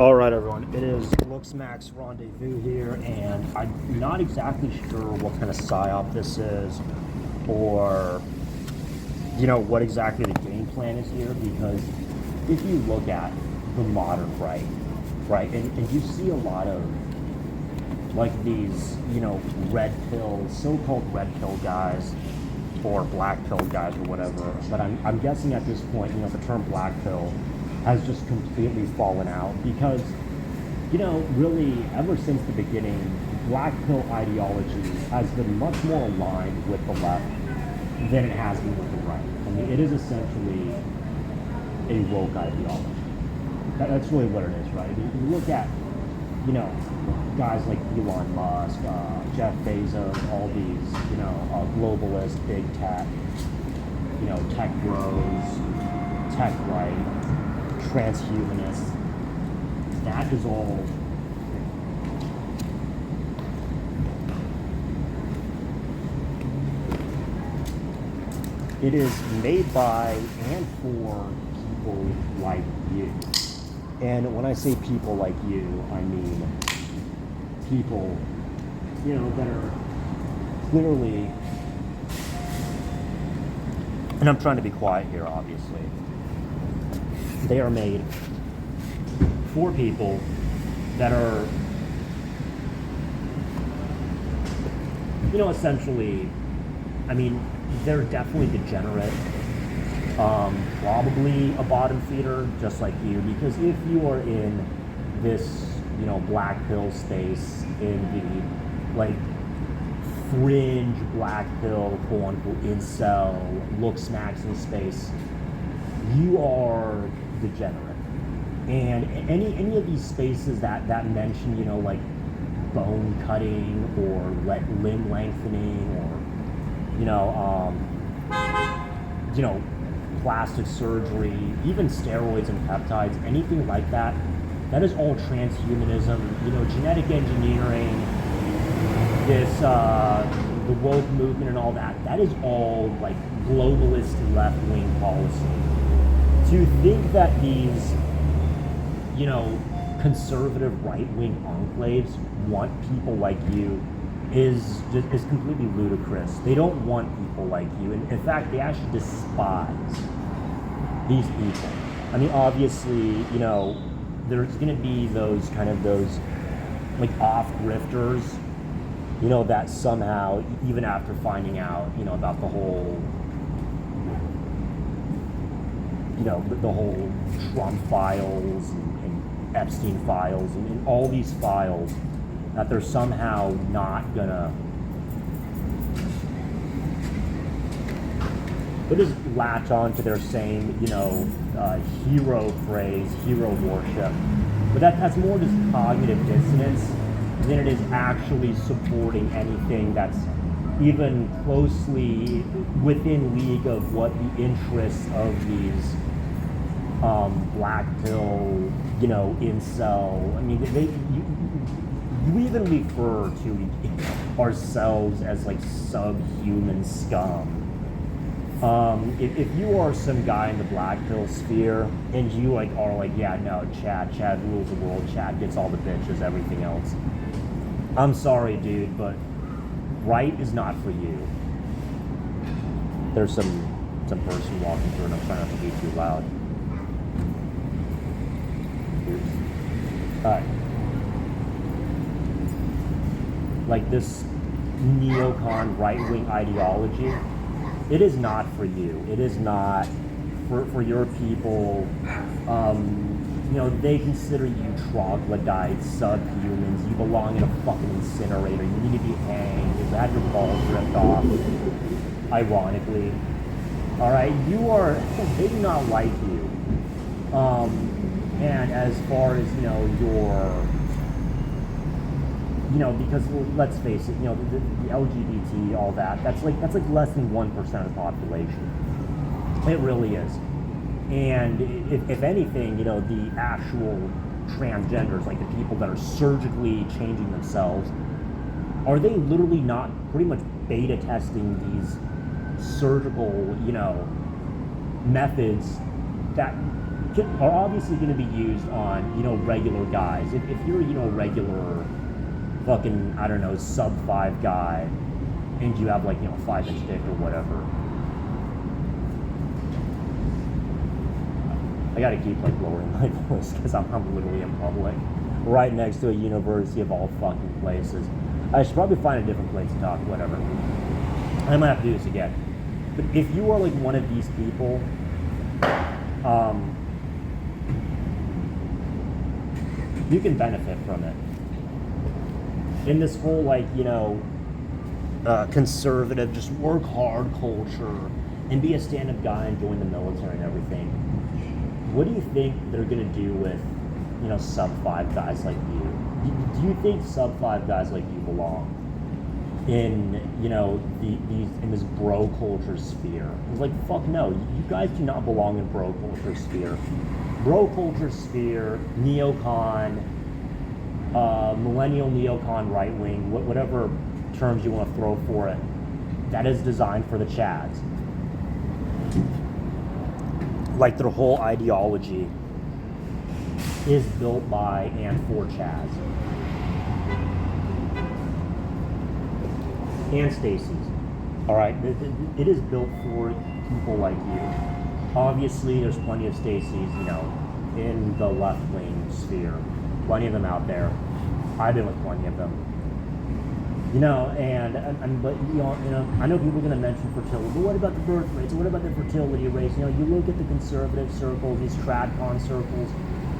All right, everyone. It is Looks Max Rendezvous here, and I'm not exactly sure what kind of psyop this is, or what exactly the game plan is here. Because if you look at the modern right, and you see a lot of like these, red pill, so-called red pill guys, or black pill guys, or whatever. But I'm guessing at this point, the term black pill has just completely fallen out because, really ever since the beginning, black pill ideology has been much more aligned with the left than it has been with the right. I mean, it is essentially a woke ideology. That's really what it is, right? You look at, guys like Elon Musk, Jeff Bezos, all these, globalist, big tech, tech bros, tech right, transhumanists. That is all. It is made by and for people like you. And when I say people like you, I mean people, that are clearly, and I'm trying to be quiet here, obviously. They are made for people that are, essentially, I mean, they're definitely degenerate, probably a bottom feeder, just like you, because if you are in this, black pill space, in the, like, fringe black pill, quote-unquote, incel, looks-maxing space, you are degenerate. And any of these spaces that mention, like bone cutting or limb lengthening or, plastic surgery, even steroids and peptides, anything like that, that is all transhumanism, genetic engineering, this, the woke movement and all that. That is all like globalist left-wing policy. To think that these, conservative right-wing enclaves want people like you is completely ludicrous. They don't want people like you. And in fact, they actually despise these people. I mean, obviously, there's going to be those like off-grifters, that somehow, even after finding out, about the whole, the whole Trump files and Epstein files and all these files, that they're somehow not gonna, they just latch on to their same, hero phrase, hero worship. But that's more just cognitive dissonance than it is actually supporting anything that's even closely within league of what the interests of these black pill, incel. I mean, you even refer to ourselves as like subhuman scum. If you are some guy in the black pill sphere and you are like, yeah, no, Chad rules the world, Chad gets all the bitches, everything else. I'm sorry, dude, but right is not for you. There's some person walking through, and I'm trying not to be too loud. Like this neocon right-wing ideology, it is not for you. It is not for your people. They consider you troglodytes, subhumans. You belong in a fucking incinerator. You need to be hanged. You had your balls ripped off. Ironically, all right. They do not like you. And as far as because let's face it, the LGBT, all that, that's like less than 1% of the population. It really is. And if anything, the actual transgenders, like the people that are surgically changing themselves, are they literally not pretty much beta testing these surgical, methods that are obviously going to be used on, regular guys. If you're, a regular fucking, I don't know, sub 5 guy, and you have like, 5-inch dick or whatever, I gotta keep like lowering my voice because I'm literally in public, right next to a university of all fucking places. I should probably find a different place to talk, whatever. I might have to do this again. But if you are like one of these people, you can benefit from it. In this whole like, conservative, just work hard culture and be a stand-up guy and join the military and everything. What do you think they're gonna do with, sub 5 guys like you? Do you think sub 5 guys like you belong in, in this bro culture sphere? It's like, fuck no, you guys do not belong in bro culture sphere. Bro culture sphere, neocon, millennial neocon right wing, whatever terms you want to throw for it, that is designed for the Chads. Like their whole ideology is built by and for Chads. And Stacy's. Alright, it is built for people like you. Obviously, there's plenty of Stacy's, in the left-wing sphere. Plenty of them out there. I've been with plenty of them. But I know people are going to mention fertility, but what about the birth rates? What about the fertility rates? You look at the conservative circles, these tradcon circles,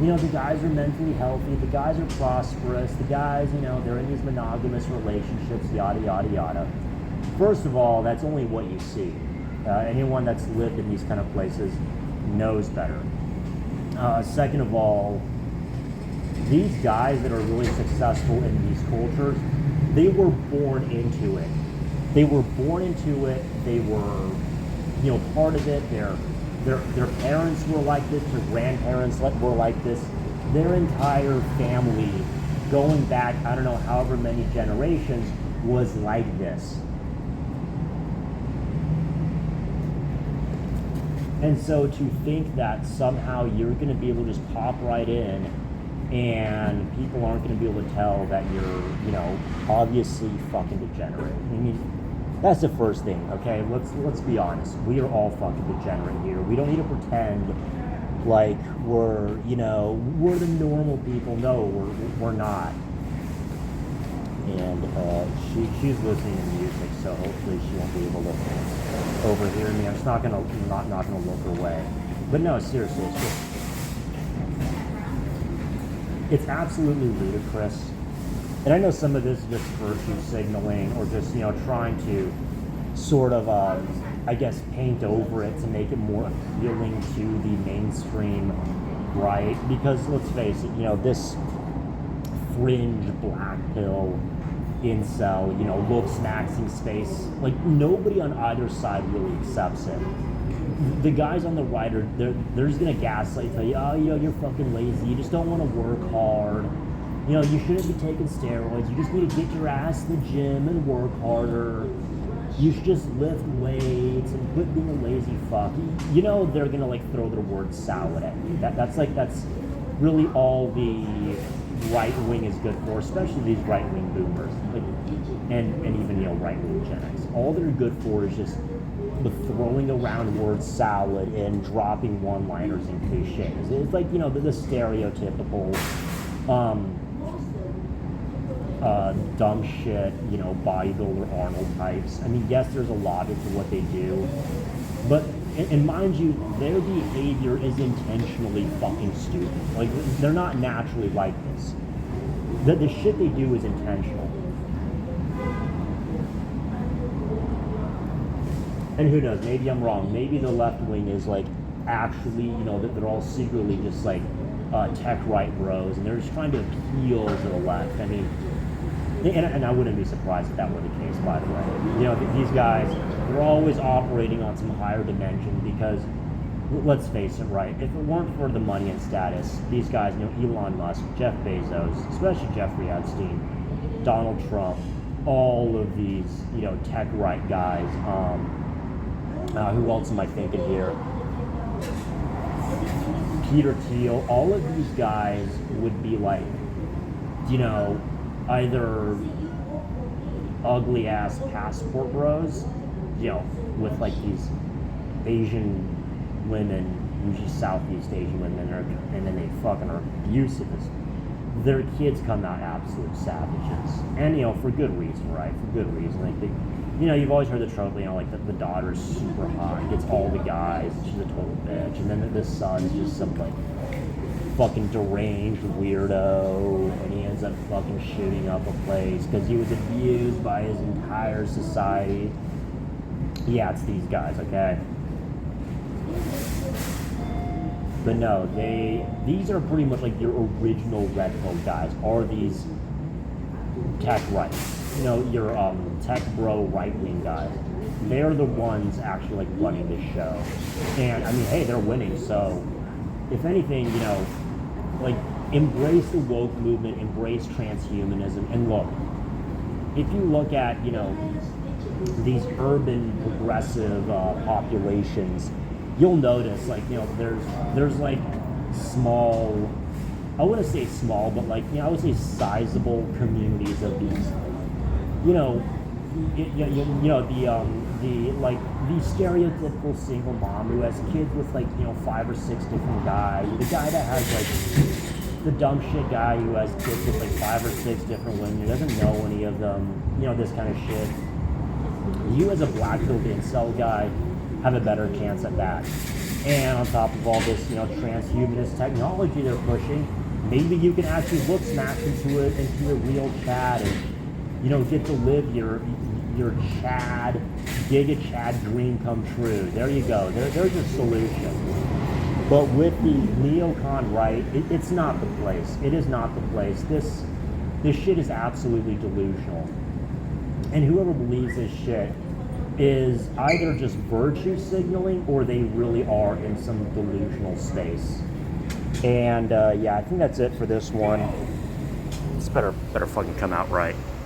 the guys are mentally healthy, the guys are prosperous, the guys, they're in these monogamous relationships, yada, yada, yada. First of all, that's only what you see. Anyone that's lived in these kind of places knows better. Second of all, these guys that are really successful in these cultures, they were born into it. They were born into it. They were, part of it. Their parents were like this. Their grandparents were like this. Their entire family, going back, I don't know, however many generations, was like this. And so to think that somehow you're going to be able to just pop right in and people aren't going to be able to tell that you're, obviously fucking degenerate. I mean, that's the first thing, okay? Let's be honest. We are all fucking degenerate here. We don't need to pretend like we're, we're the normal people. No, we're not. And she's listening to music, so hopefully she won't be able to overhear me. I'm just not gonna look her way. But no, seriously, it's absolutely ludicrous. And I know some of this is just virtue signaling or just, trying to sort of, I guess, paint over it to make it more appealing to the mainstream right. Because let's face it, this fringe Blackpill incel, looks maxing space, like nobody on either side really accepts it. The guys on the right they're just gonna gaslight, tell you, oh, you're fucking lazy, you just don't want to work hard, you shouldn't be taking steroids, you just need to get your ass in the gym and work harder, you should just lift weights and quit being a lazy fuck. They're gonna like throw their word salad at you. That's really all the right wing is good for, especially these right wing boomers, and even right wing Gen X. All they're good for is just the throwing around word salad and dropping one-liners and cliches. It's like the stereotypical dumb shit bodybuilder Arnold types. I mean, yes, there's a logic to what they do, but and mind you, their behavior is intentionally fucking stupid. Like, they're not naturally like this. The shit they do is intentional. And who knows, maybe I'm wrong. Maybe the left wing is like actually, that they're all secretly just like tech right bros, and they're just trying to appeal to the left. I mean, and I wouldn't be surprised if that were the case, by the way. These guys, they're always operating on some higher dimension because, let's face it, right, if it weren't for the money and status, these guys, Elon Musk, Jeff Bezos, especially Jeffrey Epstein, Donald Trump, all of these, tech right guys, who else am I thinking here? Peter Thiel, all of these guys would be like, you know, either ugly ass passport bros, you know, with like these Asian women, usually Southeast Asian women, and then they fucking are abusive. Their kids come out absolute savages, and you know, for good reason, right? For good reason. Like they, you know, you've always heard the trope, you know, like the daughter's super hot, gets all the guys, and she's a total bitch, and then the son's just some like fucking deranged weirdo, and he ends up fucking shooting up a place because he was abused by his entire society. Yeah, it's these guys, okay? But no, these are pretty much like your original red pill guys, are these tech rights. You know, your tech bro right-wing guys. They're the ones actually like running this show. And I mean, hey, they're winning, so if anything, you know, like embrace the woke movement, embrace transhumanism, and look, if you look at, you know, these urban progressive populations, you'll notice, like, you know, there's like small, I wouldn't say small, but like, you know, I would say sizable communities of these, you know, the like the stereotypical single mom who has kids with like, you know, 5 or 6 different guys, the guy that has like the dumb shit guy who has kids with like 5 or 6 different women, who doesn't know any of them, you know, this kind of shit. You as a Blackpill incel guy have a better chance at that. And on top of all this, you know, transhumanist technology they're pushing, maybe you can actually look smack into a real Chad, and, you know, get to live your Chad, Giga Chad dream come true. There you go. There's your solution. But with the Neocon right, it's not the place. It is not the place. This shit is absolutely delusional. And whoever believes this shit is either just virtue signaling, or they really are in some delusional space. And yeah, I think that's it for this one. This better fucking come out right.